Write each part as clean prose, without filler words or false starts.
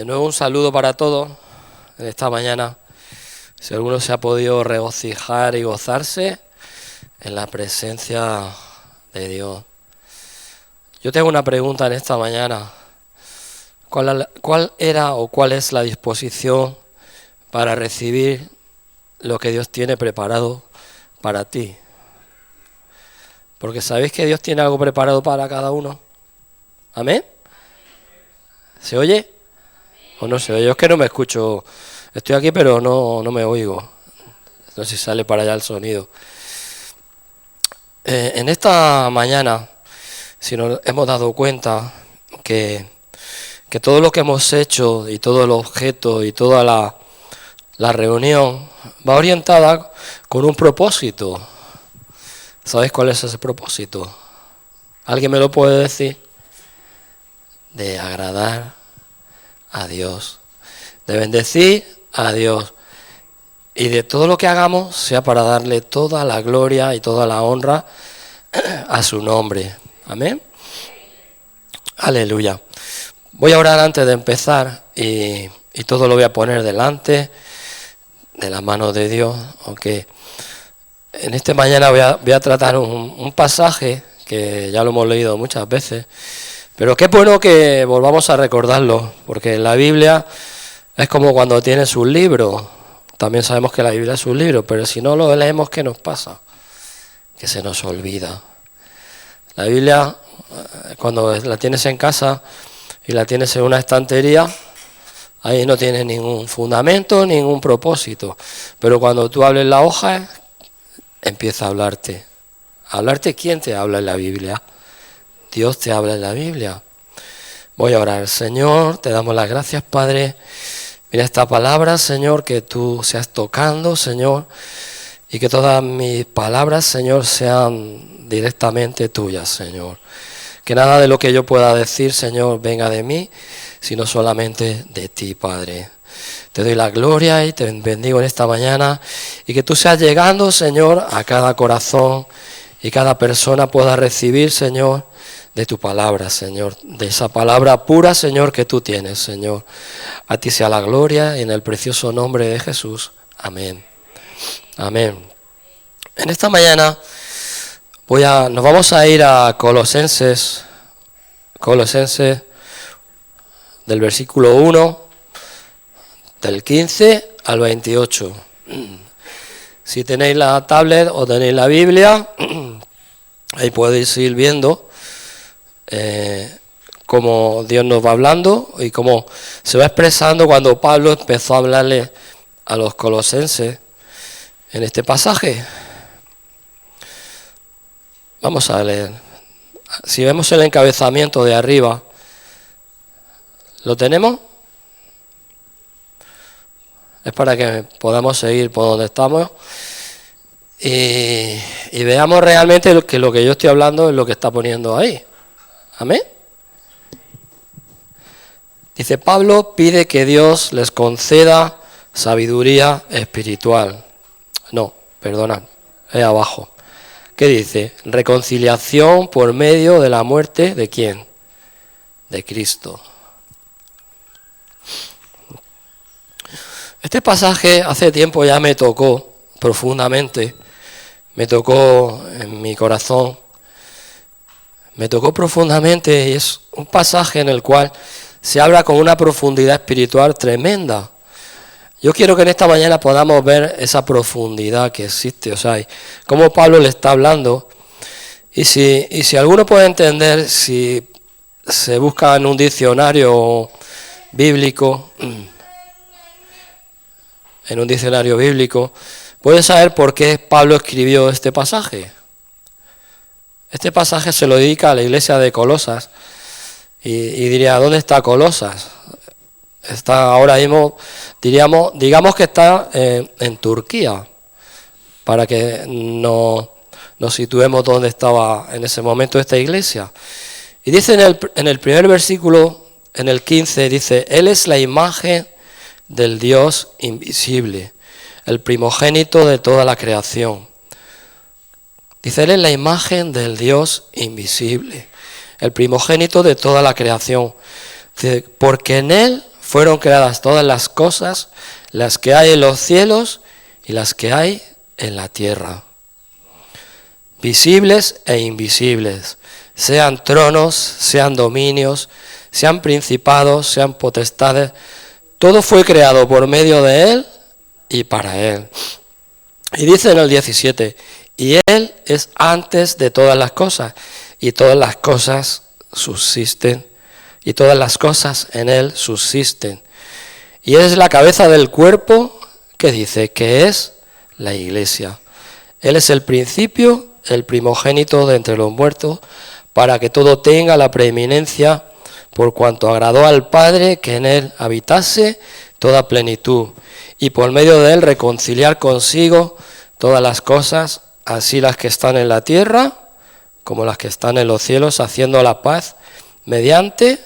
nuevo un saludo para todos en esta mañana. Si alguno se ha podido regocijar y gozarse en la presencia de Dios. Yo tengo una pregunta en esta mañana. ¿Cuál era o cuál es la disposición para recibir lo que Dios tiene preparado para ti? Porque sabéis que Dios tiene algo preparado para cada uno. ¿Amén? ¿Se oye? ¿O no se oye? Yo es que no me escucho. Estoy aquí pero no me oigo. No sé si sale para allá el sonido. En esta mañana, si nos hemos dado cuenta que todo lo que hemos hecho y todo el objeto y toda la reunión va orientada con un propósito. ¿Sabéis cuál es ese propósito? ¿Alguien me lo puede decir? De agradar a Dios, de bendecir a Dios, y de todo lo que hagamos sea para darle toda la gloria y toda la honra a su nombre. Amén. Aleluya. Voy a orar antes de empezar y todo lo voy a poner delante de la mano de Dios, aunque en esta mañana voy a tratar un pasaje que ya lo hemos leído muchas veces, pero qué bueno que volvamos a recordarlo, porque la Biblia es como cuando tienes un libro. También sabemos que la Biblia es un libro, pero si no lo leemos, ¿qué nos pasa? Que se nos olvida. La Biblia, cuando la tienes en casa y la tienes en una estantería, ahí no tiene ningún fundamento, ningún propósito. Pero cuando tú hables la hoja, empieza a hablarte. ¿Hablarte quién te habla en la Biblia? Dios te habla en la Biblia. Voy a orar. Señor, te damos las gracias, Padre. Mira esta palabra, Señor, que tú seas tocando, Señor, y que todas mis palabras, Señor, sean directamente tuyas, Señor. Que nada de lo que yo pueda decir, Señor, venga de mí, sino solamente de ti, Padre. Te doy la gloria y te bendigo en esta mañana, y que tú seas llegando, Señor, a cada corazón, y cada persona pueda recibir, Señor, de tu palabra, Señor, de esa palabra pura, Señor, que tú tienes, Señor. A ti sea la gloria en el precioso nombre de Jesús. Amén. Amén. En esta mañana nos vamos a ir a Colosenses del versículo 1, del 15 al 28. Si tenéis la tablet o tenéis la Biblia, ahí podéis ir viendo cómo Dios nos va hablando y cómo se va expresando cuando Pablo empezó a hablarle a los colosenses en este pasaje. Vamos a leer. Si vemos el encabezamiento de arriba, ¿lo tenemos? Es para que podamos seguir por donde estamos y veamos realmente que lo que yo estoy hablando es lo que está poniendo ahí. Amén. Dice, Pablo pide que Dios les conceda sabiduría espiritual. No, perdonad, es abajo. ¿Qué dice? Reconciliación por medio de la muerte ¿de quién? De Cristo. Este pasaje hace tiempo ya me tocó profundamente, me tocó en mi corazón. Me tocó profundamente y es un pasaje en el cual se habla con una profundidad espiritual tremenda. Yo quiero que en esta mañana podamos ver esa profundidad que existe, o sea, cómo Pablo le está hablando. Y si alguno puede entender, si se busca en un diccionario bíblico, puede saber por qué Pablo escribió este pasaje. Este pasaje se lo dedica a la iglesia de Colosas y diría, ¿dónde está Colosas? Está ahora mismo, digamos que está en Turquía, para que nos situemos dónde estaba en ese momento esta iglesia. Y dice en el primer versículo, en el 15, dice, Él es la imagen del Dios invisible, el primogénito de toda la creación. Dice, Él es la imagen del Dios invisible, el primogénito de toda la creación. Dice, porque en Él fueron creadas todas las cosas, las que hay en los cielos y las que hay en la tierra, visibles e invisibles, sean tronos, sean dominios, sean principados, sean potestades, todo fue creado por medio de Él y para Él. Y dice en el 17, y Él es antes de todas las cosas, y todas las cosas subsisten, y todas las cosas en Él subsisten. Y Él es la cabeza del cuerpo, que dice que es la iglesia. Él es el principio, el primogénito de entre los muertos, para que todo tenga la preeminencia, por cuanto agradó al Padre que en Él habitase toda plenitud, y por medio de Él reconciliar consigo todas las cosas, así las que están en la tierra como las que están en los cielos, haciendo la paz mediante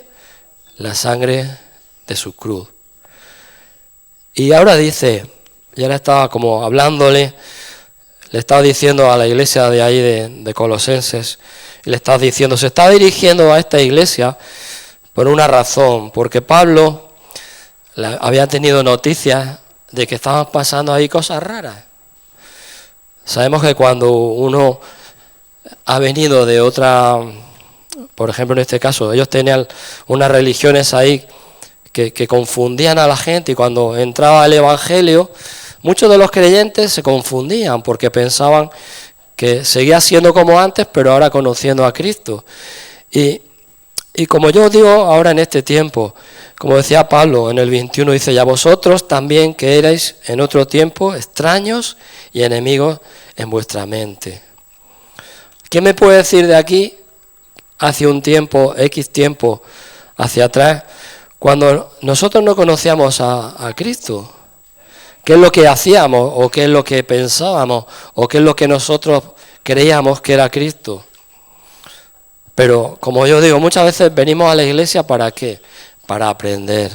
la sangre de su cruz. Y ahora dice, ya le estaba como hablándole, le estaba diciendo a la iglesia de ahí de Colosenses, y le estaba diciendo, se está dirigiendo a esta iglesia por una razón, porque Pablo había tenido noticias de que estaban pasando ahí cosas raras. Sabemos que cuando uno ha venido de otra, por ejemplo en este caso, ellos tenían unas religiones ahí que confundían a la gente, y cuando entraba el Evangelio, muchos de los creyentes se confundían porque pensaban que seguía siendo como antes, pero ahora conociendo a Cristo. Y como yo digo ahora en este tiempo, como decía Pablo en el 21, dice, ya vosotros también que erais en otro tiempo extraños y enemigos en vuestra mente. ¿Quién me puede decir de aquí, hace un tiempo, X tiempo, hacia atrás, cuando nosotros no conocíamos a Cristo? ¿Qué es lo que hacíamos, o qué es lo que pensábamos, o qué es lo que nosotros creíamos que era Cristo? Pero, como yo digo, muchas veces venimos a la iglesia ¿para qué? Para aprender.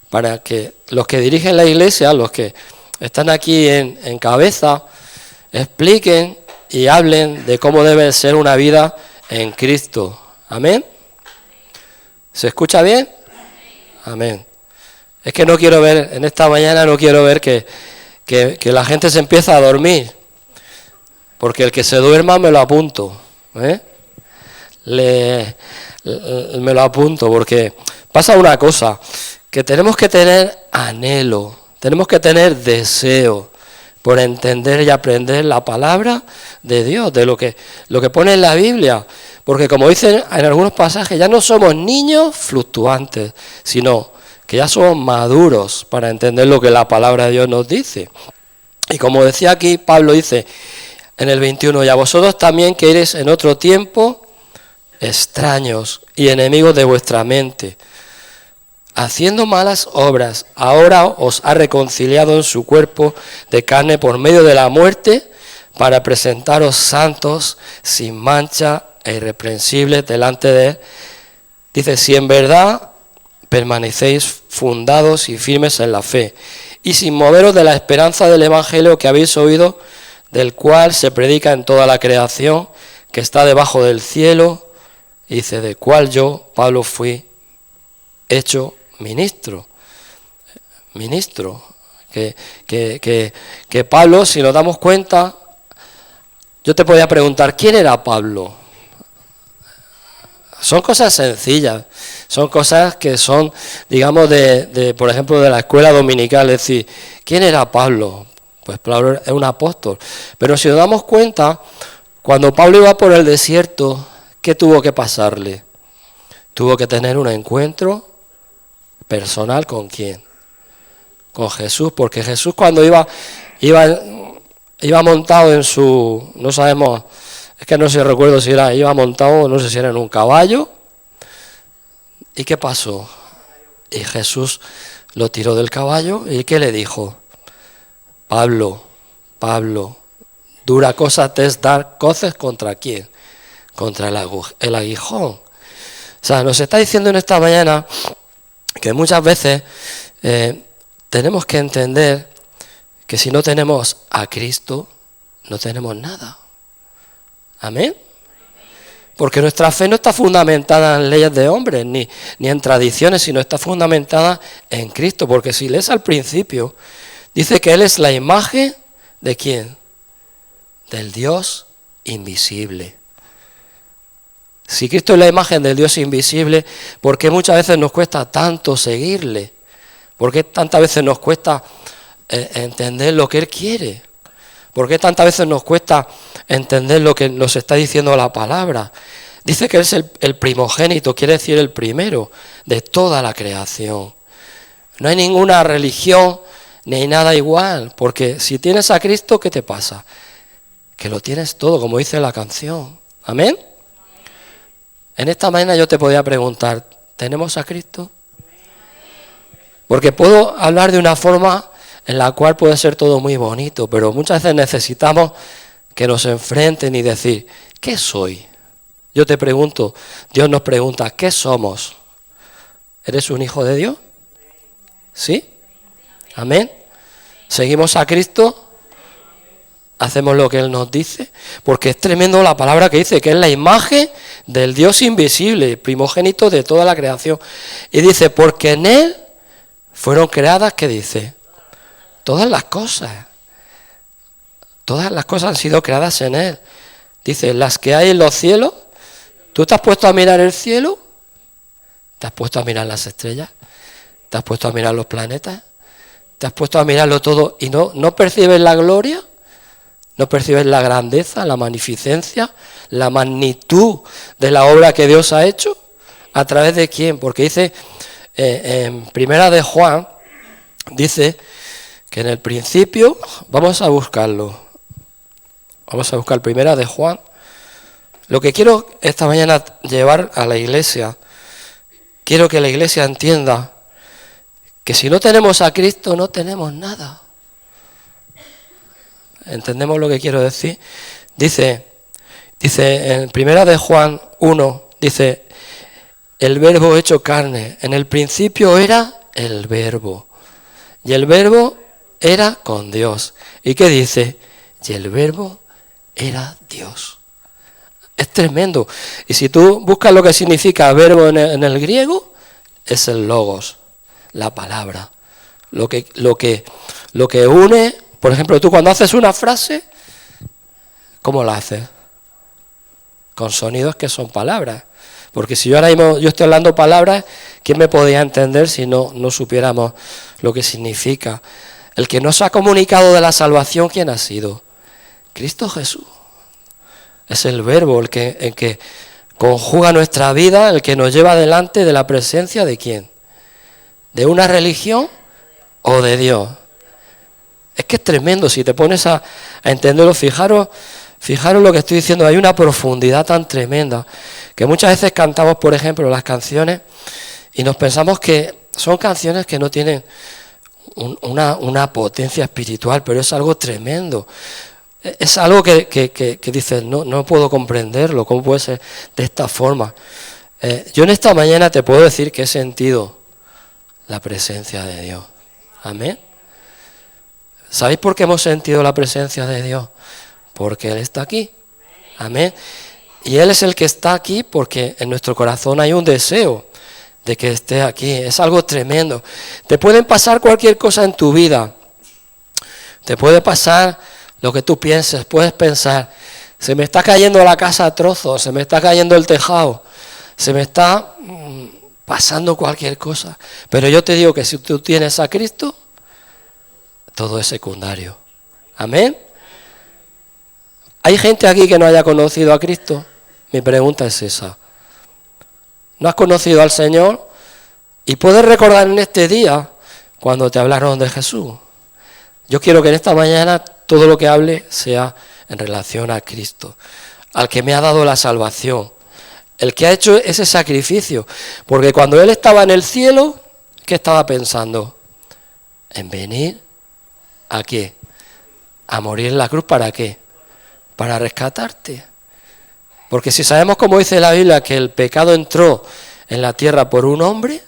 Para que los que dirigen la iglesia, los que están aquí en cabeza, expliquen y hablen de cómo debe ser una vida en Cristo. ¿Amén? ¿Se escucha bien? Amén. Es que no quiero ver, en esta mañana no quiero ver que la gente se empieza a dormir. Porque el que se duerma me lo apunto. Me lo apunto, porque pasa una cosa, que tenemos que tener anhelo, tenemos que tener deseo por entender y aprender la palabra de Dios, de lo que pone en la Biblia, porque como dicen en algunos pasajes, ya no somos niños fluctuantes, sino que ya somos maduros para entender lo que la palabra de Dios nos dice. Y como decía aquí, Pablo dice en el 21, y a vosotros también que eres en otro tiempo extraños y enemigos de vuestra mente, haciendo malas obras, ahora os ha reconciliado en su cuerpo de carne por medio de la muerte, para presentaros santos, sin mancha e irreprensibles delante de Él. Dice, si en verdad permanecéis fundados y firmes en la fe, y sin moveros de la esperanza del Evangelio que habéis oído, del cual se predica en toda la creación, que está debajo del cielo, dice, de cual yo, Pablo, fui hecho ministro. Que Pablo, si nos damos cuenta, yo te podía preguntar, ¿quién era Pablo? Son cosas sencillas, son cosas que son, digamos, por ejemplo, de la escuela dominical, es decir, ¿quién era Pablo? Pues Pablo es un apóstol. Pero si nos damos cuenta, cuando Pablo iba por el desierto, ¿qué tuvo que pasarle? Tuvo que tener un encuentro personal ¿con quién? Con Jesús, porque Jesús cuando iba montado en su, no sabemos, es que no sé, recuerdo si iba montado, no sé si era en un caballo. ¿Y qué pasó? Y Jesús lo tiró del caballo, ¿y qué le dijo? Pablo, dura cosa te es dar coces ¿contra quién? Contra el aguijón. O sea, nos está diciendo en esta mañana que muchas veces tenemos que entender que si no tenemos a Cristo, no tenemos nada. ¿Amén? Porque nuestra fe no está fundamentada en leyes de hombres, ni en tradiciones, sino está fundamentada en Cristo. Porque si lees al principio, dice que Él es la imagen ¿de quién? Del Dios invisible. Si Cristo es la imagen del Dios invisible, ¿por qué muchas veces nos cuesta tanto seguirle? ¿Por qué tantas veces nos cuesta entender lo que Él quiere? ¿Por qué tantas veces nos cuesta entender lo que nos está diciendo la palabra? Dice que Él es el primogénito, quiere decir el primero de toda la creación. No hay ninguna religión ni hay nada igual, porque si tienes a Cristo, ¿qué te pasa? Que lo tienes todo, como dice la canción. ¿Amén? En esta mañana yo te podía preguntar, ¿tenemos a Cristo? Porque puedo hablar de una forma en la cual puede ser todo muy bonito, pero muchas veces necesitamos que nos enfrenten y decir, ¿qué soy? Yo te pregunto, Dios nos pregunta, ¿qué somos? ¿Eres un hijo de Dios? ¿Sí? ¿Amén? ¿Seguimos a Cristo? ¿Hacemos lo que Él nos dice? Porque es tremendo la palabra que dice, que es la imagen del Dios invisible, primogénito de toda la creación. Y dice, porque en Él fueron creadas, ¿qué dice? Todas las cosas. Todas las cosas han sido creadas en Él. Dice, las que hay en los cielos. ¿Tú te has puesto a mirar el cielo? ¿Te has puesto a mirar las estrellas? ¿Te has puesto a mirar los planetas? ¿Te has puesto a mirarlo todo y no percibes la gloria? ¿No percibes la grandeza, la magnificencia, la magnitud de la obra que Dios ha hecho? ¿A través de quién? Porque dice, en Primera de Juan, dice que en el principio, vamos a buscarlo, vamos a buscar Primera de Juan. Lo que quiero esta mañana llevar a la iglesia, quiero que la iglesia entienda que si no tenemos a Cristo no tenemos nada. ¿Entendemos lo que quiero decir? Dice en Primera de Juan 1, dice, el verbo hecho carne, en el principio era el verbo, y el verbo era con Dios. ¿Y qué dice? Y el verbo era Dios. Es tremendo. Y si tú buscas lo que significa verbo en el griego, es el logos, la palabra. Lo que une. Por ejemplo, tú cuando haces una frase, ¿cómo la haces? Con sonidos que son palabras. Porque si yo ahora mismo estoy hablando palabras, ¿quién me podría entender si no supiéramos lo que significa? El que nos ha comunicado de la salvación, ¿quién ha sido? Cristo Jesús. Es el verbo el que conjuga nuestra vida, el que nos lleva delante de la presencia de ¿quién? ¿De una religión o de Dios? Es que es tremendo, si te pones a entenderlo, fijaros lo que estoy diciendo, hay una profundidad tan tremenda, que muchas veces cantamos, por ejemplo, las canciones, y nos pensamos que son canciones que no tienen una potencia espiritual, pero es algo tremendo. Es algo que dices, no puedo comprenderlo, ¿cómo puede ser de esta forma? Yo en esta mañana te puedo decir que he sentido la presencia de Dios. Amén. ¿Sabéis por qué hemos sentido la presencia de Dios? Porque Él está aquí. Amén. Y Él es el que está aquí porque en nuestro corazón hay un deseo de que esté aquí. Es algo tremendo. Te pueden pasar cualquier cosa en tu vida. Te puede pasar lo que tú pienses. Puedes pensar, se me está cayendo la casa a trozos, se me está cayendo el tejado, se me está pasando cualquier cosa. Pero yo te digo que si tú tienes a Cristo, todo es secundario. Amén. ¿Hay gente aquí que no haya conocido a Cristo? Mi pregunta es esa. ¿No has conocido al Señor? Y puedes recordar en este día cuando te hablaron de Jesús. Yo quiero que en esta mañana todo lo que hable sea en relación a Cristo, al que me ha dado la salvación, el que ha hecho ese sacrificio. Porque cuando Él estaba en el cielo, ¿qué estaba pensando? En venir. ¿A qué? A morir en la cruz, ¿para qué? Para rescatarte. Porque si sabemos, como dice la Biblia, que el pecado entró en la tierra por un hombre,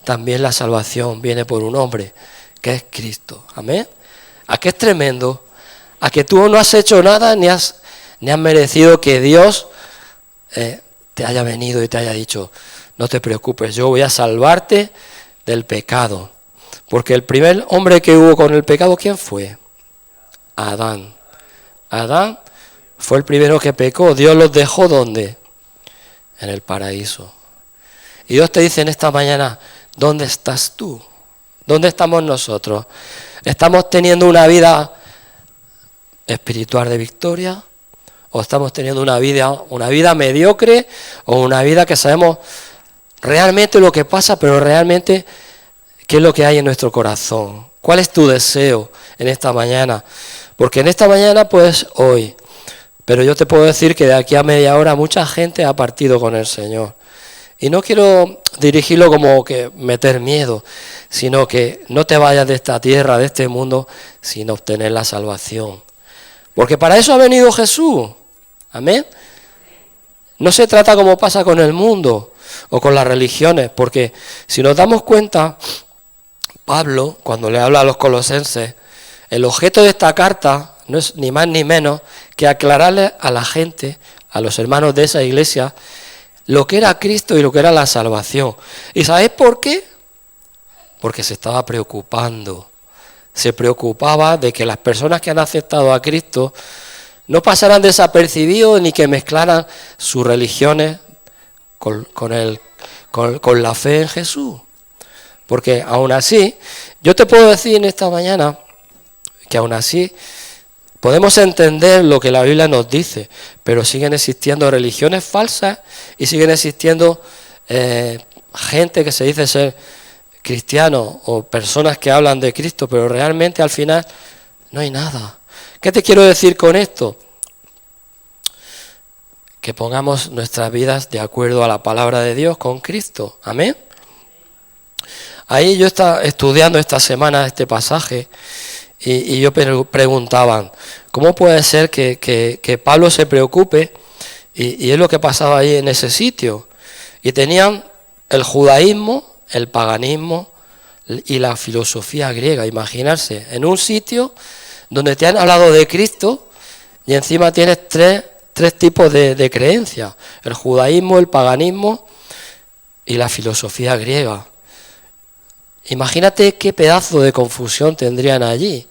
también la salvación viene por un hombre, que es Cristo. Amén. ¿A qué es tremendo? A que tú no has hecho nada ni has merecido que Dios te haya venido y te haya dicho, no te preocupes, yo voy a salvarte del pecado. Porque el primer hombre que hubo con el pecado, ¿quién fue? Adán. Adán fue el primero que pecó. Dios los dejó, ¿dónde? En el paraíso. Y Dios te dice en esta mañana, ¿dónde estás tú? ¿Dónde estamos nosotros? ¿Estamos teniendo una vida espiritual de victoria? ¿O estamos teniendo una vida mediocre? ¿O una vida que sabemos realmente lo que pasa, pero realmente qué es lo que hay en nuestro corazón? ¿Cuál es tu deseo en esta mañana? Porque en esta mañana, pues hoy, pero yo te puedo decir que de aquí a media hora mucha gente ha partido con el Señor. Y no quiero dirigirlo como que meter miedo, sino que no te vayas de esta tierra, de este mundo, sin obtener la salvación. Porque para eso ha venido Jesús. Amén. No se trata como pasa con el mundo o con las religiones, porque si nos damos cuenta, Pablo, cuando le habla a los colosenses, el objeto de esta carta no es ni más ni menos que aclararle a la gente, a los hermanos de esa iglesia, lo que era Cristo y lo que era la salvación. ¿Y sabéis por qué? Porque se estaba preocupando. Se preocupaba de que las personas que han aceptado a Cristo no pasaran desapercibidos ni que mezclaran sus religiones con la fe en Jesús. Porque aún así, yo te puedo decir en esta mañana que aún así podemos entender lo que la Biblia nos dice, pero siguen existiendo religiones falsas y siguen existiendo gente que se dice ser cristianos o personas que hablan de Cristo, pero realmente al final no hay nada. ¿Qué te quiero decir con esto? Que pongamos nuestras vidas de acuerdo a la palabra de Dios con Cristo. Amén. Ahí yo estaba estudiando esta semana este pasaje y yo preguntaban, ¿cómo puede ser que Pablo se preocupe? Y es lo que pasaba ahí en ese sitio. Y tenían el judaísmo, el paganismo y la filosofía griega. Imaginarse, en un sitio donde te han hablado de Cristo y encima tienes tres tipos de creencias. El judaísmo, el paganismo y la filosofía griega. Imagínate qué pedazo de confusión tendrían allí.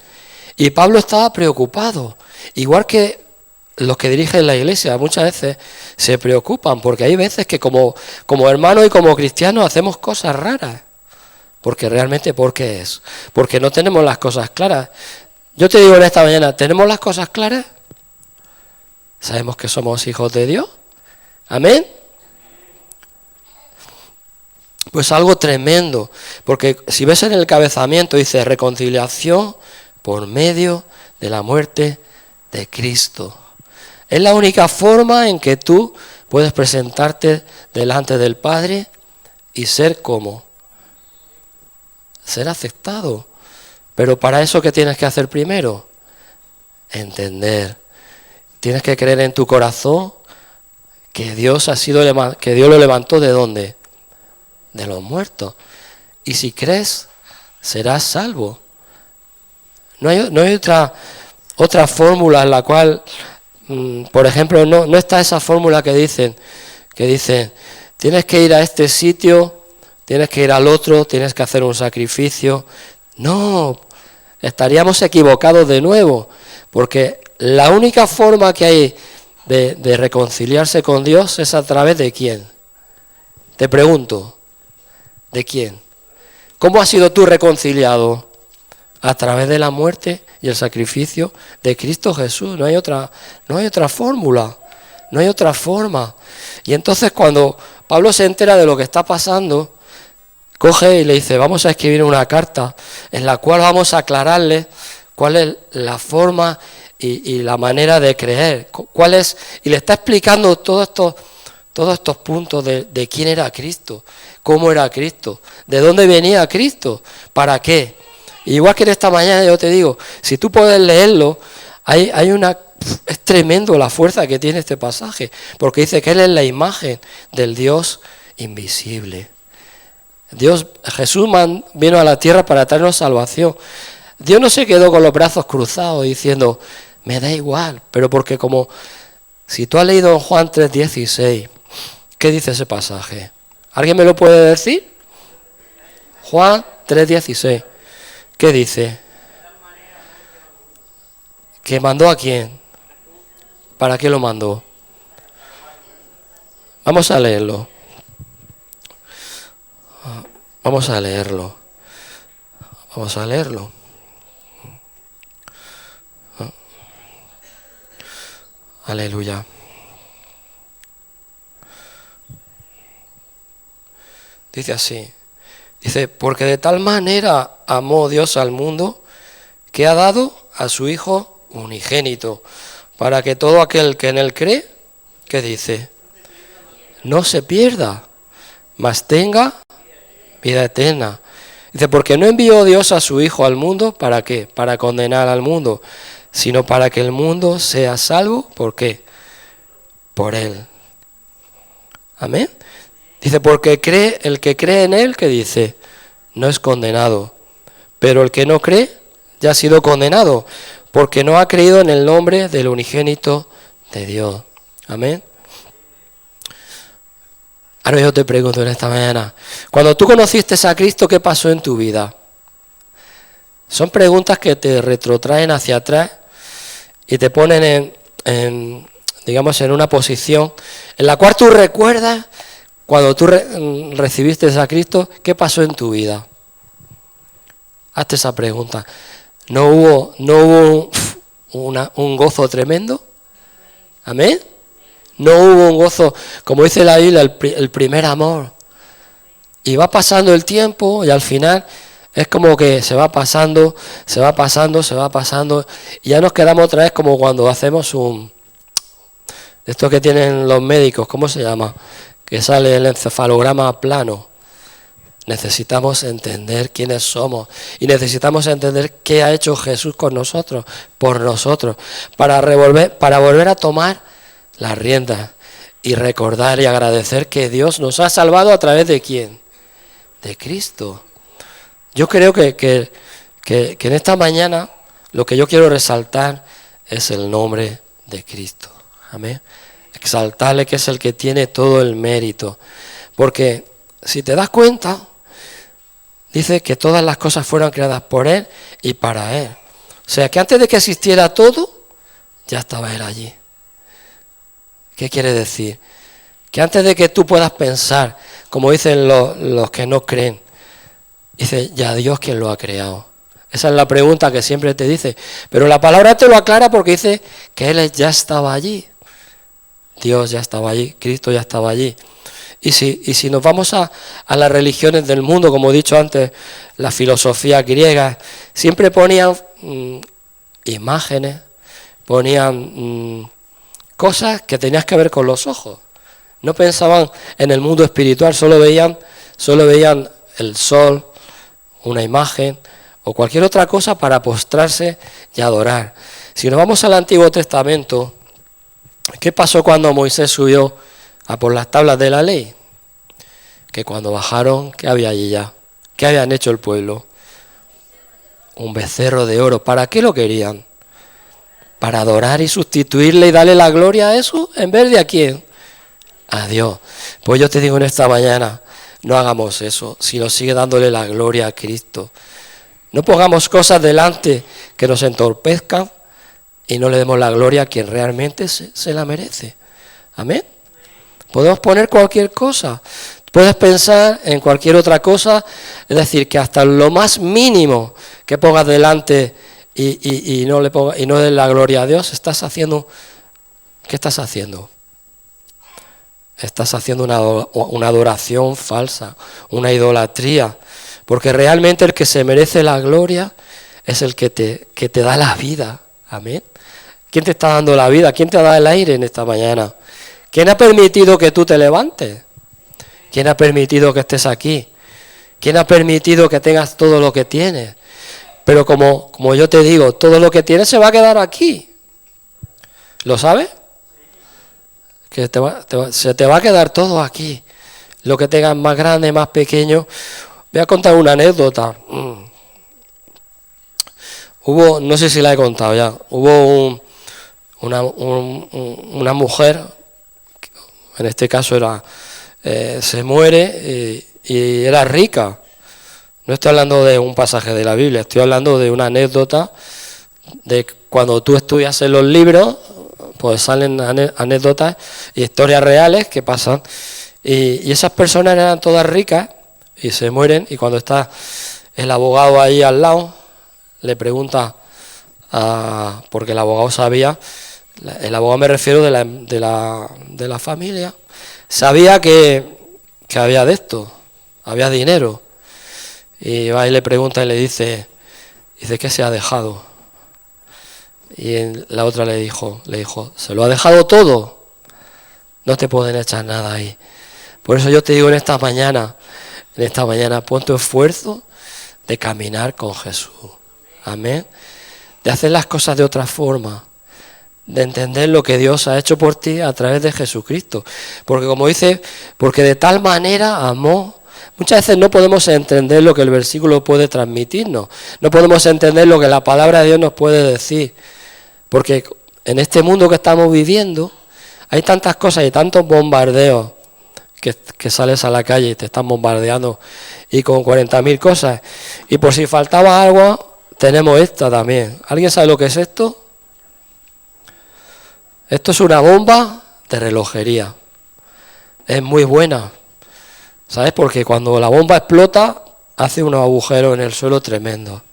Y Pablo estaba preocupado, igual que los que dirigen la iglesia muchas veces se preocupan, porque hay veces que como hermanos y como cristianos hacemos cosas raras. Porque realmente, ¿por qué es? Porque no tenemos las cosas claras. Yo te digo en esta mañana, ¿tenemos las cosas claras? ¿Sabemos que somos hijos de Dios? ¿Amén? Pues algo tremendo, porque si ves en el cabezamiento dice reconciliación por medio de la muerte de Cristo. Es la única forma en que tú puedes presentarte delante del Padre y ser como, ser aceptado. Pero para eso, ¿qué tienes que hacer primero? Entender. Tienes que creer en tu corazón que Dios lo levantó ¿de dónde? De los muertos. Y si crees, serás salvo. No hay otra fórmula en la cual, por ejemplo, no está esa fórmula que dicen, tienes que ir a este sitio, tienes que ir al otro, tienes que hacer un sacrificio. No, estaríamos equivocados de nuevo, porque la única forma que hay de reconciliarse con Dios es a través de ¿quién? Te pregunto, ¿de quién? ¿Cómo has sido tú reconciliado? A través de la muerte y el sacrificio de Cristo Jesús. No hay otra fórmula, no hay otra forma. Y entonces cuando Pablo se entera de lo que está pasando, coge y le dice, vamos a escribir una carta en la cual vamos a aclararle cuál es la forma y la manera de creer, cuál es, y le está explicando todos estos puntos de quién era Cristo, cómo era Cristo, de dónde venía Cristo, para qué. Igual que en esta mañana yo te digo, si tú puedes leerlo, es tremendo la fuerza que tiene este pasaje, porque dice que Él es la imagen del Dios invisible. Jesús vino a la tierra para traernos salvación. Dios no se quedó con los brazos cruzados diciendo, me da igual, pero porque como si tú has leído en Juan 3:16, ¿Qué dice ese pasaje? ¿Alguien me lo puede decir? Juan 3:16. ¿Qué dice? ¿Que mandó a quién? ¿Para qué lo mandó? Vamos a leerlo. Vamos a leerlo. Vamos a leerlo. Aleluya. Dice así. Dice, porque de tal manera amó Dios al mundo que ha dado a su Hijo unigénito, para que todo aquel que en él cree, ¿qué dice? No se pierda, mas tenga vida eterna. Dice, porque no envió Dios a su Hijo al mundo, ¿para qué? Para condenar al mundo, sino para que el mundo sea salvo, ¿por qué? Por él. Amén. Dice, porque el que cree en él, ¿qué dice? No es condenado, pero el que no cree ya ha sido condenado, porque no ha creído en el nombre del unigénito de Dios. Amén. Ahora yo te pregunto en esta mañana, cuando tú conociste a Cristo, ¿qué pasó en tu vida? Son preguntas que te retrotraen hacia atrás y te ponen digamos, en una posición en la cual tú recuerdas cuando tú recibiste a Cristo, ¿qué pasó en tu vida? Hazte esa pregunta. ¿No hubo un gozo tremendo? ¿Amén? No hubo un gozo, como dice la Biblia, el primer amor. Y va pasando el tiempo y al final es como que se va pasando. Y ya nos quedamos otra vez como cuando hacemos esto que tienen los médicos, ¿cómo se llama? Que sale el encefalograma plano. Necesitamos entender quiénes somos y necesitamos entender qué ha hecho Jesús con nosotros, por nosotros, para volver a tomar las riendas y recordar y agradecer que Dios nos ha salvado a través de ¿quién? De Cristo. Yo creo que en esta mañana lo que yo quiero resaltar es el nombre de Cristo. Amén. Exaltarle, que es el que tiene todo el mérito. Porque si te das cuenta, dice que todas las cosas fueron creadas por Él y para Él. O sea, que antes de que existiera todo, ya estaba Él allí. ¿Qué quiere decir? Que antes de que tú puedas pensar, como dicen los que no creen, dice, ya Dios quien lo ha creado. Esa es la pregunta que siempre te dice. Pero la palabra te lo aclara porque dice que Él ya estaba allí. Dios ya estaba allí, Cristo ya estaba allí. Y si nos vamos a las religiones del mundo, como he dicho antes, la filosofía griega, siempre ponían imágenes, ponían cosas que tenías que ver con los ojos. No pensaban en el mundo espiritual, solo veían el sol, una imagen o cualquier otra cosa para postrarse y adorar. Si nos vamos al Antiguo Testamento, ¿qué pasó cuando Moisés subió a por las tablas de la ley? Que cuando bajaron, ¿qué había allí ya? ¿Qué habían hecho el pueblo? Un becerro de oro. ¿Para qué lo querían? Para adorar y sustituirle y darle la gloria a eso, en vez de a quién. A Dios. Pues yo te digo en esta mañana, no hagamos eso, sino sigue dándole la gloria a Cristo. No pongamos cosas delante que nos entorpezcan y no le demos la gloria a quien realmente se la merece. Amén. Podemos poner cualquier cosa. Puedes pensar en cualquier otra cosa, es decir, que hasta lo más mínimo que pongas delante y no des la gloria a Dios, ¿qué estás haciendo? Estás haciendo una adoración falsa, una idolatría, porque realmente el que se merece la gloria es el que te da la vida. Amén. ¿Quién te está dando la vida? ¿Quién te da el aire en esta mañana? ¿Quién ha permitido que tú te levantes? ¿Quién ha permitido que estés aquí? ¿Quién ha permitido que tengas todo lo que tienes? Pero como yo te digo, todo lo que tienes se va a quedar aquí. ¿Lo sabes? Que se te va a quedar todo aquí. Lo que tengas más grande, más pequeño. Voy a contar una anécdota. No sé si la he contado ya, hubo una mujer, en este caso era se muere y era rica. No estoy hablando de un pasaje de la Biblia, estoy hablando de una anécdota de cuando tú estudias en los libros, pues salen anécdotas y historias reales que pasan. Y esas personas eran todas ricas y se mueren, y cuando está el abogado ahí al lado, le pregunta, porque el abogado sabía, el abogado me refiero de la familia, sabía que había de esto, había dinero. Y va y le pregunta y le dice, ¿qué se ha dejado? Y la otra le dijo, ¿se lo ha dejado todo? No te pueden echar nada ahí. Por eso yo te digo en esta mañana, pon tu esfuerzo de caminar con Jesús. Amén. De hacer las cosas de otra forma. De entender lo que Dios ha hecho por ti a través de Jesucristo. Porque como dice, porque de tal manera amó. Muchas veces no podemos entender lo que el versículo puede transmitirnos. No podemos entender lo que la palabra de Dios nos puede decir. Porque en este mundo que estamos viviendo hay tantas cosas y tantos bombardeos que sales a la calle y te están bombardeando y con 40.000 cosas. Y por si faltaba algo, tenemos esta también. ¿Alguien sabe lo que es esto? Esto es una bomba de relojería. Es muy buena. ¿Sabes? Porque cuando la bomba explota, hace unos agujeros en el suelo tremendos.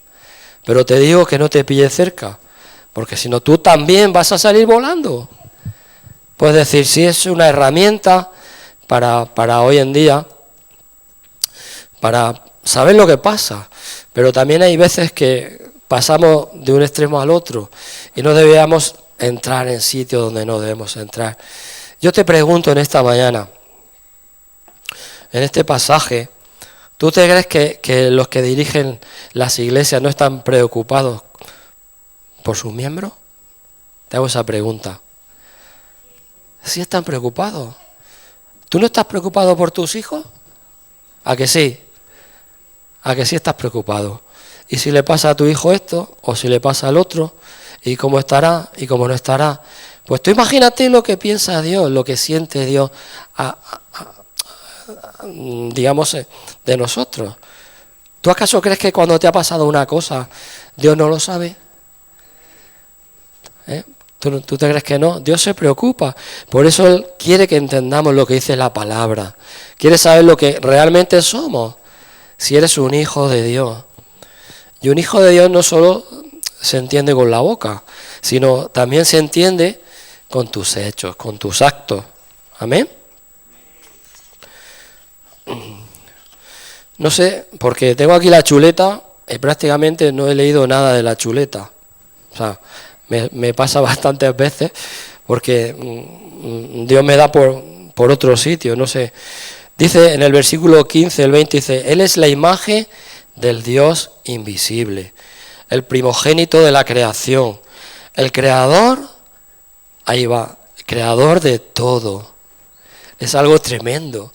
Pero te digo que no te pille cerca, porque si no tú también vas a salir volando. Puedes decir, sí, es una herramienta para hoy en día, para saber lo que pasa. Pero también hay veces que pasamos de un extremo al otro y no debíamos entrar en sitios donde no debemos entrar. Yo te pregunto en esta mañana, en este pasaje, ¿tú te crees que los que dirigen las iglesias no están preocupados por sus miembros? Te hago esa pregunta. ¿Sí están preocupados? ¿Tú no estás preocupado por tus hijos? ¿A que sí? ¿A que sí estás preocupado? Y si le pasa a tu hijo esto, o si le pasa al otro, y cómo estará, y cómo no estará, pues tú imagínate lo que piensa Dios, lo que siente Dios digamos, de nosotros. ¿Tú acaso crees que cuando te ha pasado una cosa, Dios no lo sabe? ¿Tú te crees que no? Dios se preocupa. Por eso Él quiere que entendamos lo que dice la palabra. Quiere saber lo que realmente somos. Si eres un hijo de Dios. Y un hijo de Dios no solo se entiende con la boca, sino también se entiende con tus hechos, con tus actos. Amén. No sé, porque tengo aquí la chuleta y prácticamente no he leído nada de la chuleta. O sea, me pasa bastantes veces porque Dios me da por otro sitio, no sé. Dice en el versículo 15, el 20, dice, Él es la imagen del Dios invisible, el primogénito de la creación, el creador, ahí va, creador de todo. Es algo tremendo.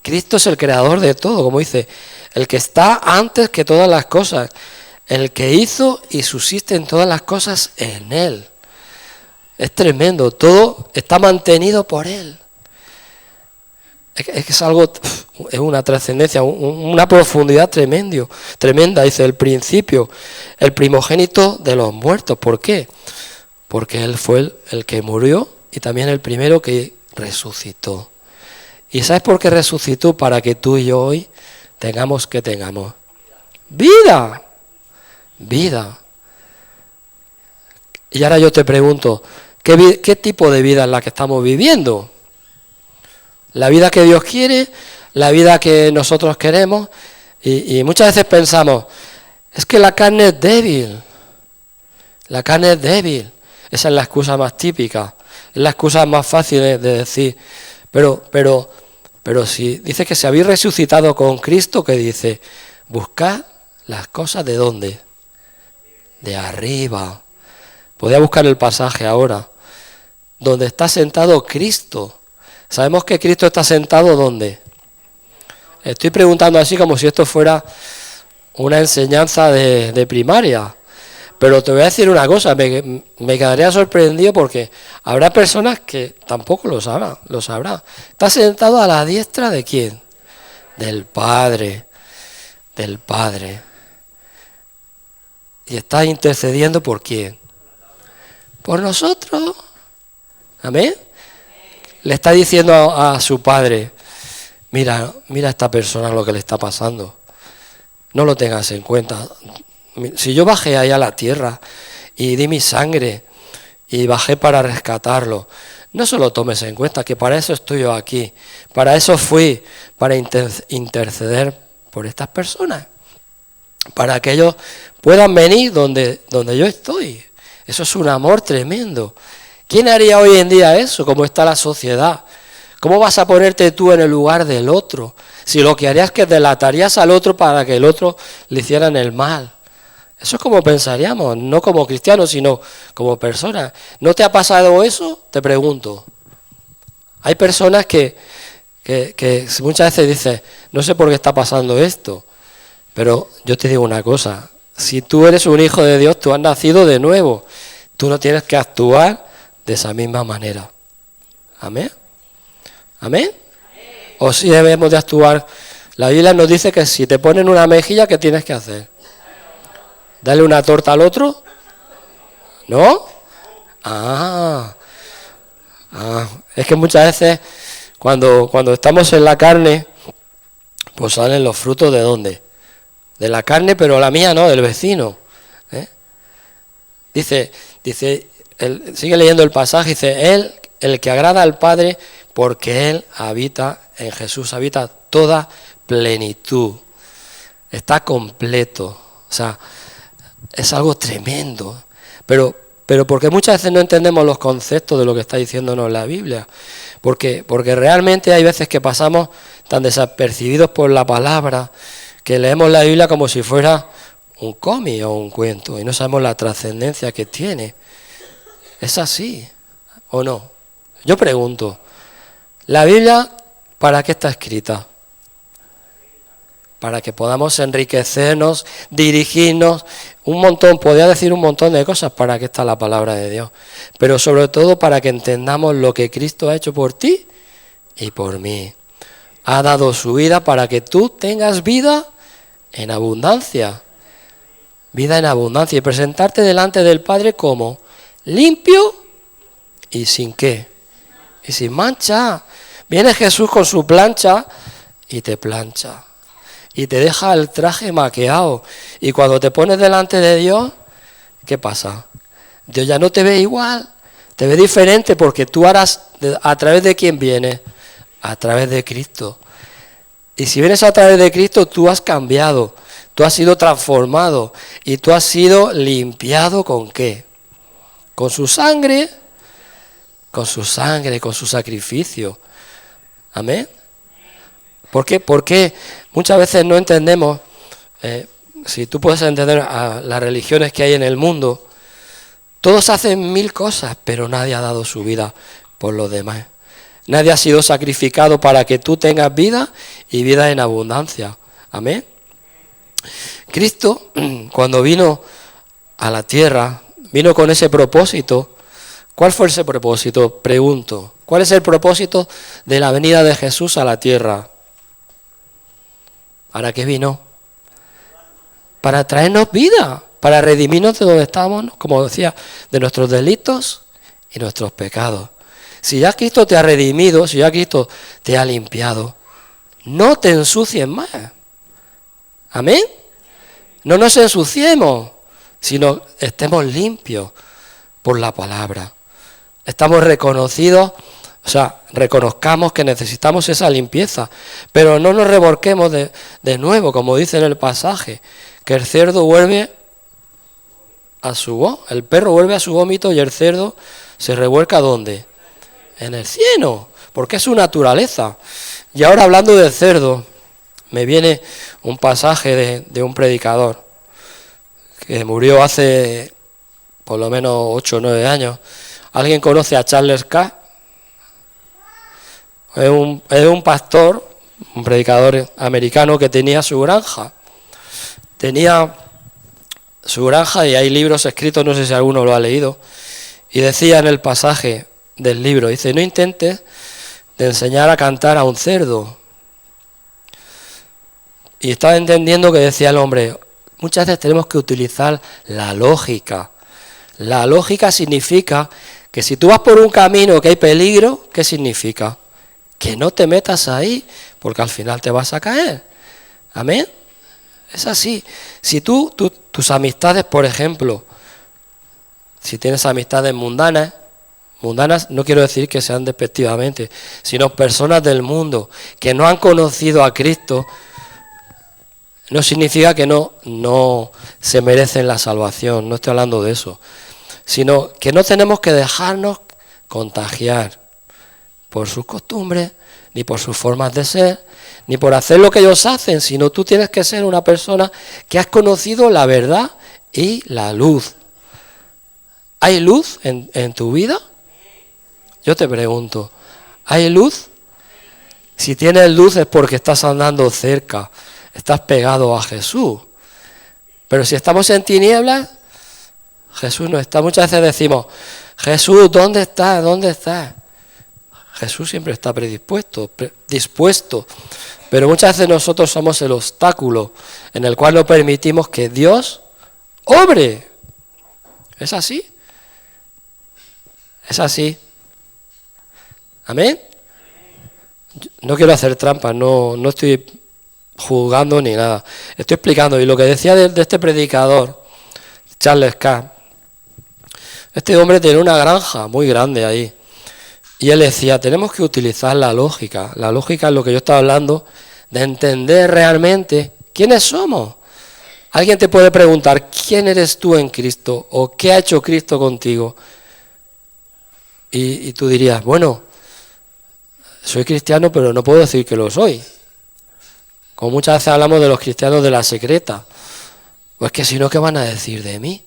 Cristo es el creador de todo, como dice, el que está antes que todas las cosas, el que hizo y subsisten todas las cosas en Él. Es tremendo, todo está mantenido por Él. Es algo, es una trascendencia, una profundidad tremenda, dice el principio, el primogénito de los muertos. ¿Por qué? Porque Él fue el que murió y también el primero que resucitó. ¿Y sabes por qué resucitó? Para que tú y yo hoy tengamos vida. Vida. Y ahora yo te pregunto, ¿qué tipo de vida es la que estamos viviendo? La vida que Dios quiere, la vida que nosotros queremos. Y muchas veces pensamos, es que la carne es débil. La carne es débil. Esa es la excusa más típica. Es la excusa más fácil de decir. Pero si dice que si habéis resucitado con Cristo, que dice, buscad las cosas de ¿dónde? De arriba. Podría buscar el pasaje ahora. Donde está sentado Cristo. Sabemos que Cristo está sentado ¿dónde? Estoy preguntando así como si esto fuera una enseñanza de primaria. Pero te voy a decir una cosa, me quedaría sorprendido porque habrá personas que tampoco lo sabrán. Está sentado a la diestra ¿de quién? Del Padre. Y está intercediendo ¿por quién? Por nosotros. Amén. Le está diciendo a su Padre, mira a esta persona lo que le está pasando. No lo tengas en cuenta. Si yo bajé ahí a la tierra y di mi sangre y bajé para rescatarlo, no se lo tomes en cuenta, que para eso estoy yo aquí. Para eso fui, para interceder por estas personas. Para que ellos puedan venir donde yo estoy. Eso es un amor tremendo. ¿Quién haría hoy en día eso? ¿Cómo está la sociedad? ¿Cómo vas a ponerte tú en el lugar del otro? Si lo que harías es que delatarías al otro para que el otro le hicieran el mal. Eso es como pensaríamos, no como cristianos, sino como personas. ¿No te ha pasado eso? Te pregunto. Hay personas que muchas veces dicen, no sé por qué está pasando esto, pero yo te digo una cosa, si tú eres un hijo de Dios, tú has nacido de nuevo, tú no tienes que actuar de esa misma manera. ¿Amén? ¿Amén? ¿O si debemos de actuar? La Biblia nos dice que si te ponen una mejilla, ¿qué tienes que hacer? ¿Darle una torta al otro? ¿No? Es que muchas veces cuando estamos en la carne, pues salen los frutos ¿de dónde? De la carne, pero la mía no, del vecino. Dice, sigue leyendo el pasaje, dice, Él, el que agrada al Padre, porque Él habita, en Jesús habita toda plenitud. Está completo. O sea, es algo tremendo. Pero porque muchas veces no entendemos los conceptos de lo que está diciéndonos la Biblia. Porque realmente hay veces que pasamos tan desapercibidos por la palabra, que leemos la Biblia como si fuera un cómic o un cuento, y no sabemos la trascendencia que tiene. ¿Es así o no? Yo pregunto, ¿la Biblia para qué está escrita? Para que podamos enriquecernos, dirigirnos, podría decir un montón de cosas para que está la palabra de Dios, pero sobre todo para que entendamos lo que Cristo ha hecho por ti y por mí. Ha dado su vida para que tú tengas vida en abundancia. Vida en abundancia y presentarte delante del Padre como limpio y sin qué, y sin mancha. Viene Jesús con su plancha y te plancha y te deja el traje maqueado, y cuando te pones delante de Dios, ¿qué pasa? Dios ya no te ve igual, te ve diferente, porque tú harás a través de quién vienes, a través de Cristo. Y si vienes a través de Cristo, tú has cambiado, tú has sido transformado y tú has sido limpiado ¿con qué? Con su sangre, con su sacrificio. Amén. ¿Por qué? Porque muchas veces no entendemos, si tú puedes entender a las religiones que hay en el mundo, todos hacen 1000 cosas, pero nadie ha dado su vida por los demás. Nadie ha sido sacrificado para que tú tengas vida y vida en abundancia. Amén. Cristo, cuando vino a la tierra, vino con ese propósito. ¿Cuál fue ese propósito? Pregunto. ¿Cuál es el propósito de la venida de Jesús a la tierra? ¿Para qué vino? Para traernos vida, para redimirnos de donde estábamos, como decía, de nuestros delitos y nuestros pecados. Si ya Cristo te ha redimido, si ya Cristo te ha limpiado, no te ensucies más. Amén. No nos ensuciemos, sino estemos limpios por la palabra. Estamos reconocidos, reconozcamos que necesitamos esa limpieza, pero no nos revolquemos de nuevo, como dice en el pasaje, que el cerdo vuelve a el perro vuelve a su vómito y el cerdo se revuelca ¿dónde? En el cieno, porque es su naturaleza. Y ahora, hablando del cerdo, me viene un pasaje de un predicador que murió hace por lo menos 8 o 9 años. ¿Alguien conoce a Charles K? Es un pastor, un predicador americano que tenía su granja. Tenía su granja, y hay libros escritos, no sé si alguno lo ha leído, y decía en el pasaje del libro, dice, no intentes de enseñar a cantar a un cerdo. Y estaba entendiendo que decía el hombre, muchas veces tenemos que utilizar la lógica. La lógica significa que si tú vas por un camino que hay peligro, ¿qué significa? Que no te metas ahí, porque al final te vas a caer. ¿Amén? Es así. Si tus amistades, por ejemplo, si tienes amistades mundanas no quiero decir que sean despectivamente, sino personas del mundo que no han conocido a Cristo, no significa que no se merecen la salvación, no estoy hablando de eso, sino que no tenemos que dejarnos contagiar por sus costumbres, ni por sus formas de ser, ni por hacer lo que ellos hacen, sino tú tienes que ser una persona que has conocido la verdad y la luz. ¿Hay luz en tu vida? Yo te pregunto, ¿hay luz? Si tienes luz es porque estás andando cerca, estás pegado a Jesús. Pero si estamos en tinieblas, Jesús no está. Muchas veces decimos, Jesús, ¿dónde estás? ¿Dónde estás? Jesús siempre está dispuesto. Pero muchas veces nosotros somos el obstáculo en el cual no permitimos que Dios obre. ¿Es así? Es así. ¿Amén? No quiero hacer trampas, no estoy juzgando ni nada. Estoy explicando. Y lo que decía de este predicador, Charles K., este hombre tenía una granja muy grande ahí. Y él decía, tenemos que utilizar la lógica. La lógica es lo que yo estaba hablando, de entender realmente quiénes somos. Alguien te puede preguntar, ¿quién eres tú en Cristo? ¿O qué ha hecho Cristo contigo? Y tú dirías, bueno, soy cristiano, pero no puedo decir que lo soy. Como muchas veces hablamos de los cristianos de la secreta. Pues que si no, ¿qué van a decir de mí?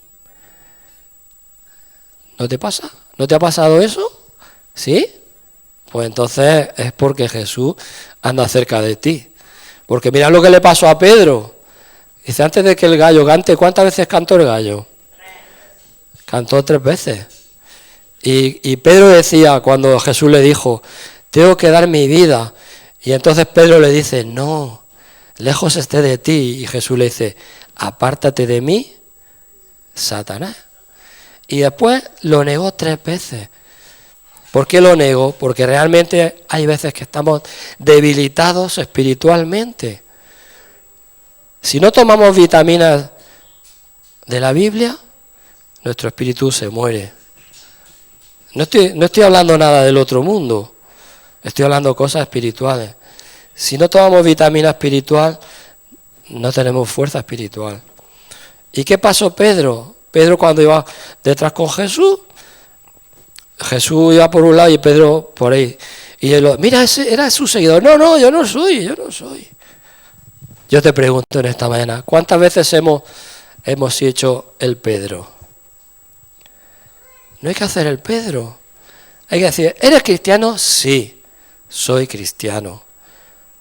¿No te pasa? ¿No te ha pasado eso? ¿Sí? Pues entonces es porque Jesús anda cerca de ti. Porque mira lo que le pasó a Pedro. Dice, antes de que el gallo cante, ¿cuántas veces cantó el gallo? 3. Cantó 3 veces. Y Pedro decía, cuando Jesús le dijo, tengo que dar mi vida. Y entonces Pedro le dice, no, lejos esté de ti. Y Jesús le dice, apártate de mí, Satanás. Y después lo negó 3 veces. ¿Por qué lo negó? Porque realmente hay veces que estamos debilitados espiritualmente. Si no tomamos vitaminas de la Biblia, nuestro espíritu se muere. No estoy hablando nada del otro mundo, estoy hablando cosas espirituales. Si no tomamos vitamina espiritual, no tenemos fuerza espiritual. ¿Y qué pasó Pedro? Pedro cuando iba detrás con Jesús iba por un lado y Pedro por ahí. Y él, mira, ese era su seguidor. No, yo no soy. Yo te pregunto en esta mañana, ¿cuántas veces hemos hecho el Pedro? No hay que hacer el Pedro. Hay que decir, ¿eres cristiano? Sí, soy cristiano.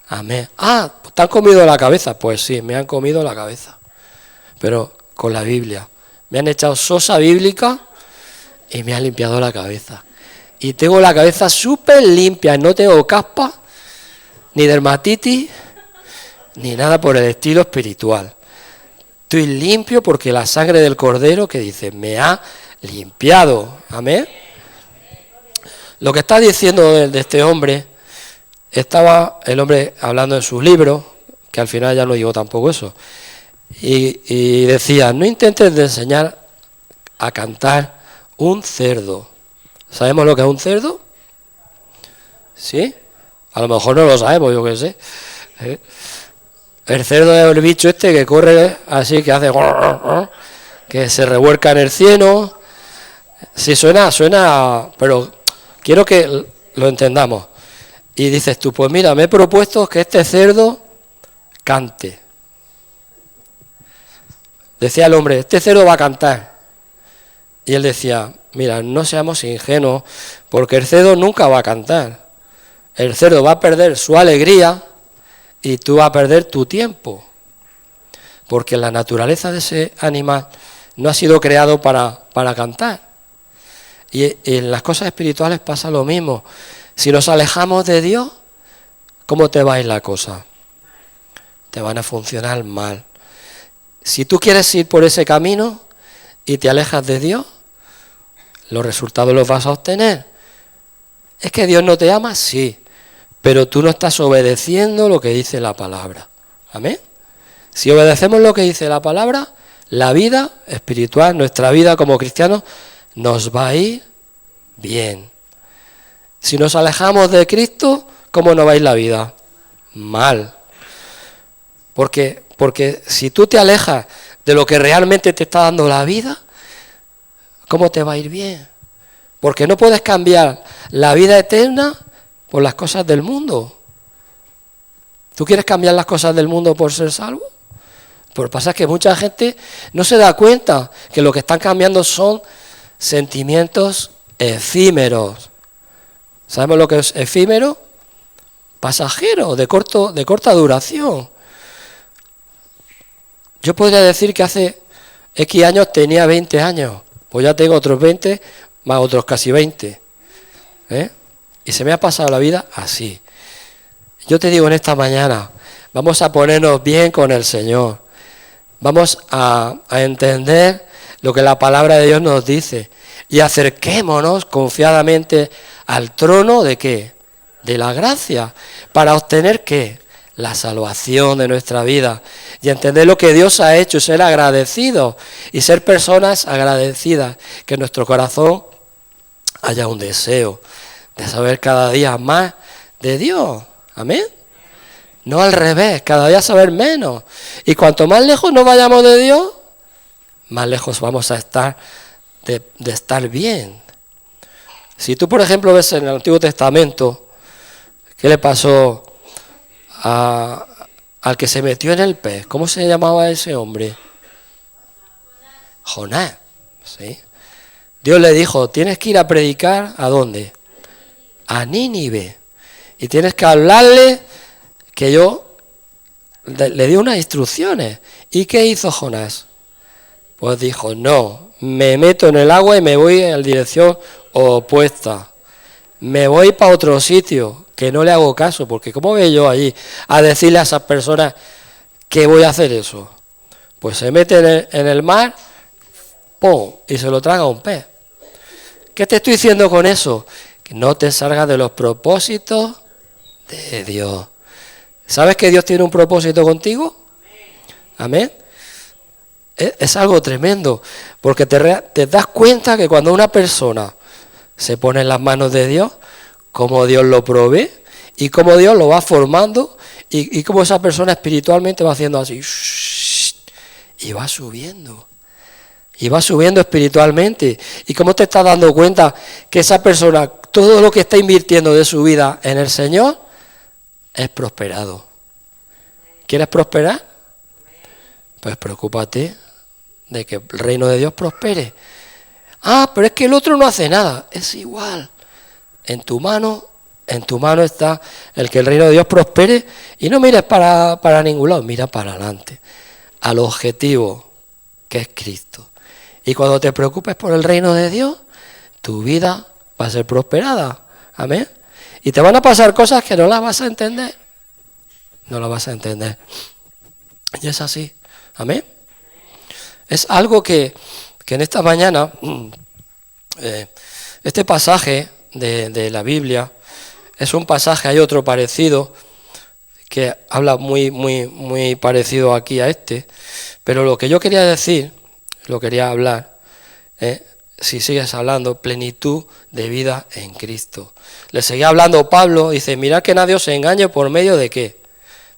Amén. Ah, ¿te han comido la cabeza? Pues sí, me han comido la cabeza. Pero con la Biblia. Me han echado sosa bíblica y me han limpiado la cabeza. Y tengo la cabeza súper limpia, no tengo caspa, ni dermatitis, ni nada por el estilo espiritual. Estoy limpio porque la sangre del Cordero, que dice, me ha limpiado. Amén. Lo que está diciendo de este hombre, estaba el hombre hablando en sus libros, que al final ya no digo tampoco eso, y decía, no intentes de enseñar a cantar un cerdo. ¿Sabemos lo que es un cerdo? ¿Sí? A lo mejor no lo sabemos, yo qué sé. El cerdo es el bicho este que corre así, que hace... que se revuelca en el cieno. Sí, suena, pero quiero que lo entendamos. Y dices tú, pues mira, me he propuesto que este cerdo cante. Decía el hombre, este cerdo va a cantar. Y él decía, mira, no seamos ingenuos, porque el cerdo nunca va a cantar. El cerdo va a perder su alegría y tú vas a perder tu tiempo. porque la naturaleza de ese animal no ha sido creado para cantar. Y en las cosas espirituales pasa lo mismo. Si nos alejamos de Dios, ¿cómo te va a ir la cosa? Te van a funcionar mal. Si tú quieres ir por ese camino y te alejas de Dios, los resultados los vas a obtener. ¿Es que Dios no te ama? Sí, pero tú no estás obedeciendo lo que dice la palabra. ¿Amén? Si obedecemos lo que dice la palabra, la vida espiritual, nuestra vida como cristianos, nos va a ir bien. Si nos alejamos de Cristo, ¿cómo nos va a ir la vida? Mal. Porque si tú te alejas de lo que realmente te está dando la vida, ¿cómo te va a ir bien? Porque no puedes cambiar la vida eterna por las cosas del mundo. ¿Tú quieres cambiar las cosas del mundo por ser salvo? Pues pasa que mucha gente no se da cuenta que lo que están cambiando son sentimientos efímeros. ¿Sabemos lo que es efímero? Pasajero, de corta duración. Yo podría decir que hace X años tenía 20 años, pues ya tengo otros 20, más otros casi 20. Y se me ha pasado la vida así. Yo te digo en esta mañana, vamos a ponernos bien con el Señor. Vamos a entender lo que la palabra de Dios nos dice. Y acerquémonos confiadamente al trono de ¿qué? De la gracia. ¿Para obtener qué? La salvación de nuestra vida. Y entender lo que Dios ha hecho, ser agradecidos. Y ser personas agradecidas. Que en nuestro corazón haya un deseo de saber cada día más de Dios. Amén. No al revés, cada día saber menos. Y cuanto más lejos nos vayamos de Dios, más lejos vamos a estar de estar bien. Si tú, por ejemplo, ves en el Antiguo Testamento, ¿qué le pasó al que se metió en el pez? ¿Cómo se llamaba ese hombre? Jonás. ¿Sí? Dios le dijo, tienes que ir a predicar, ¿a dónde? A Nínive. Y tienes que hablarle que yo le di unas instrucciones. ¿Y qué hizo Jonás? Pues dijo, no, me meto en el agua y me voy en dirección opuesta. Me voy para otro sitio, que no le hago caso, porque ¿cómo voy yo allí a decirle a esas personas que voy a hacer eso? Pues se mete en el mar, ¡pum!, y se lo traga un pez. ¿Qué te estoy diciendo con eso? Que no te salgas de los propósitos de Dios. ¿Sabes que Dios tiene un propósito contigo? Amén. Es algo tremendo, porque te das cuenta que cuando una persona se pone en las manos de Dios, cómo Dios lo provee y cómo Dios lo va formando y cómo esa persona espiritualmente va haciendo así y va subiendo. Y va subiendo espiritualmente. ¿Y cómo te estás dando cuenta que esa persona, todo lo que está invirtiendo de su vida en el Señor, es prosperado? ¿Quieres prosperar? Pues preocúpate de que el reino de Dios prospere. Ah, pero es que el otro no hace nada. Es igual. En tu mano está el que el reino de Dios prospere y no mires para ningún lado, mira para adelante, al objetivo que es Cristo. Y cuando te preocupes por el reino de Dios, tu vida va a ser prosperada. Amén. Y te van a pasar cosas que no las vas a entender. No las vas a entender. Y es así. Amén. Es algo que en esta mañana, este pasaje de la Biblia, es un pasaje, hay otro parecido, que habla muy parecido aquí a este, pero lo que yo quería decir, lo quería hablar, si sigues hablando, plenitud de vida en Cristo. Le seguía hablando Pablo, dice, mirad que nadie os engañe por medio de ¿qué?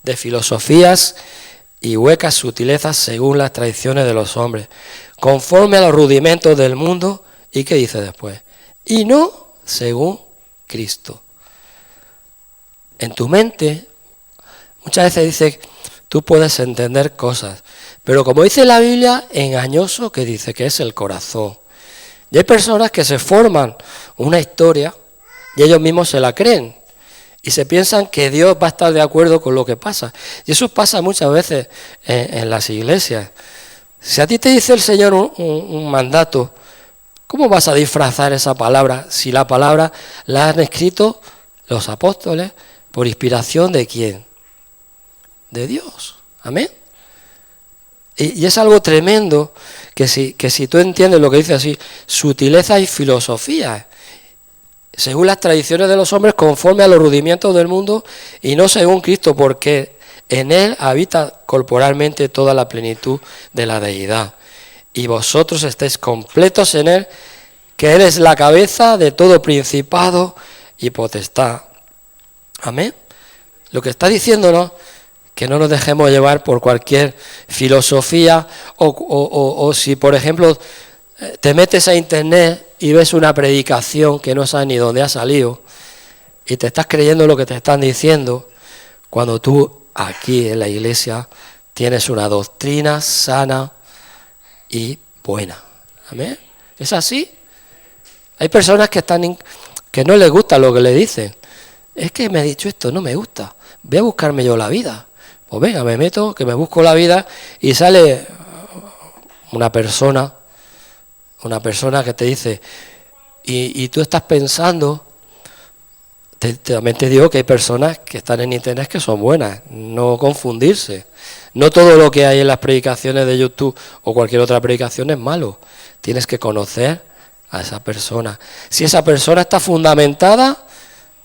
De filosofías y huecas sutilezas según las tradiciones de los hombres, conforme a los rudimentos del mundo, ¿y qué dice después? Y no según Cristo. En tu mente, muchas veces dice, tú puedes entender cosas, pero como dice la Biblia, engañoso que dice que es el corazón. Y hay personas que se forman una historia y ellos mismos se la creen. y se piensan que Dios va a estar de acuerdo con lo que pasa. Y eso pasa muchas veces en las iglesias. Si a ti te dice el Señor un mandato, ¿cómo vas a disfrazar esa palabra si la palabra la han escrito los apóstoles por inspiración de quién? De Dios. Amén. Y es algo tremendo que si tú entiendes lo que dice así, sutileza y filosofía, según las tradiciones de los hombres, conforme a los rudimientos del mundo y no según Cristo, porque en Él habita corporalmente toda la plenitud de la deidad. Y vosotros estáis completos en Él, que Él es la cabeza de todo principado y potestad. Amén. Lo que está diciéndonos, que no nos dejemos llevar por cualquier filosofía o si, por ejemplo, te metes a internet y ves una predicación que no sabes ni dónde ha salido y te estás creyendo lo que te están diciendo, cuando tú aquí en la iglesia tienes una doctrina sana y buena. ¿Amén? ¿Es así? Hay personas que no les gusta lo que le dicen. Es que me ha dicho esto, no me gusta. Voy a buscarme yo la vida. Pues venga, me meto, que me busco la vida y sale una persona que te dice, y tú estás pensando, también te digo que hay personas que están en internet que son buenas, no confundirse. No todo lo que hay en las predicaciones de YouTube o cualquier otra predicación es malo. Tienes que conocer a esa persona. Si esa persona está fundamentada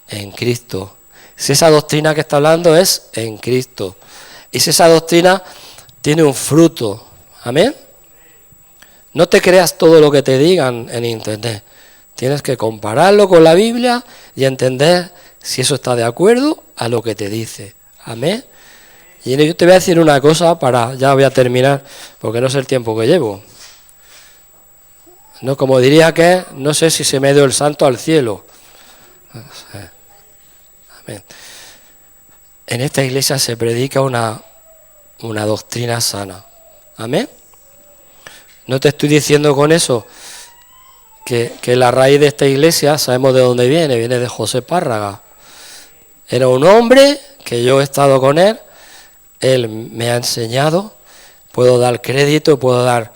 en Cristo, si esa doctrina que está hablando es en Cristo, y si esa doctrina tiene un fruto, amén. No te creas todo lo que te digan en internet. Tienes que compararlo con la Biblia y entender si eso está de acuerdo a lo que te dice. Amén. Y yo te voy a decir una cosa ya voy a terminar, porque no sé el tiempo que llevo. No, como diría que no sé si se me dio el santo al cielo. Amén. En esta iglesia se predica una doctrina sana. Amén. No te estoy diciendo con eso que la raíz de esta iglesia, sabemos de dónde viene de José Párraga. Era un hombre que yo he estado con él me ha enseñado, puedo dar crédito, puedo dar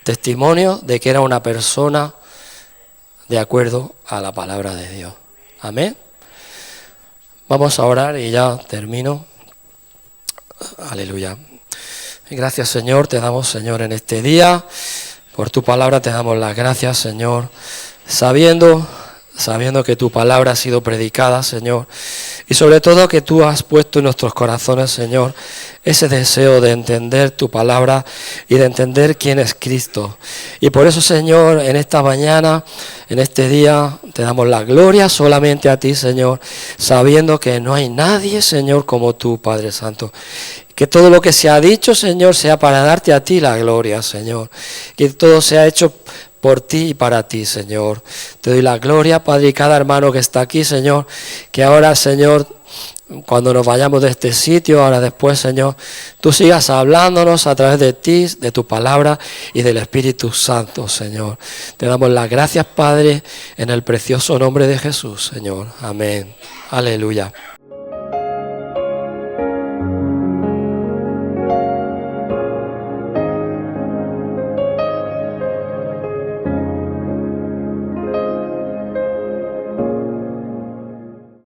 testimonio de que era una persona de acuerdo a la palabra de Dios. Amén. Vamos a orar y ya termino. Aleluya. Gracias, Señor, te damos, Señor, en este día. Por tu palabra te damos las gracias, Señor, sabiendo que tu palabra ha sido predicada, Señor, y sobre todo que tú has puesto en nuestros corazones, Señor, ese deseo de entender tu palabra y de entender quién es Cristo. Y por eso, Señor, en esta mañana, en este día, te damos la gloria solamente a ti, Señor, sabiendo que no hay nadie, Señor, como tú, Padre Santo. Que todo lo que se ha dicho, Señor, sea para darte a ti la gloria, Señor. Que todo sea hecho por ti y para ti, Señor. Te doy la gloria, Padre, y cada hermano que está aquí, Señor, que ahora, Señor, cuando nos vayamos de este sitio, ahora después, Señor, tú sigas hablándonos a través de ti, de tu palabra y del Espíritu Santo, Señor. Te damos las gracias, Padre, en el precioso nombre de Jesús, Señor. Amén. Aleluya.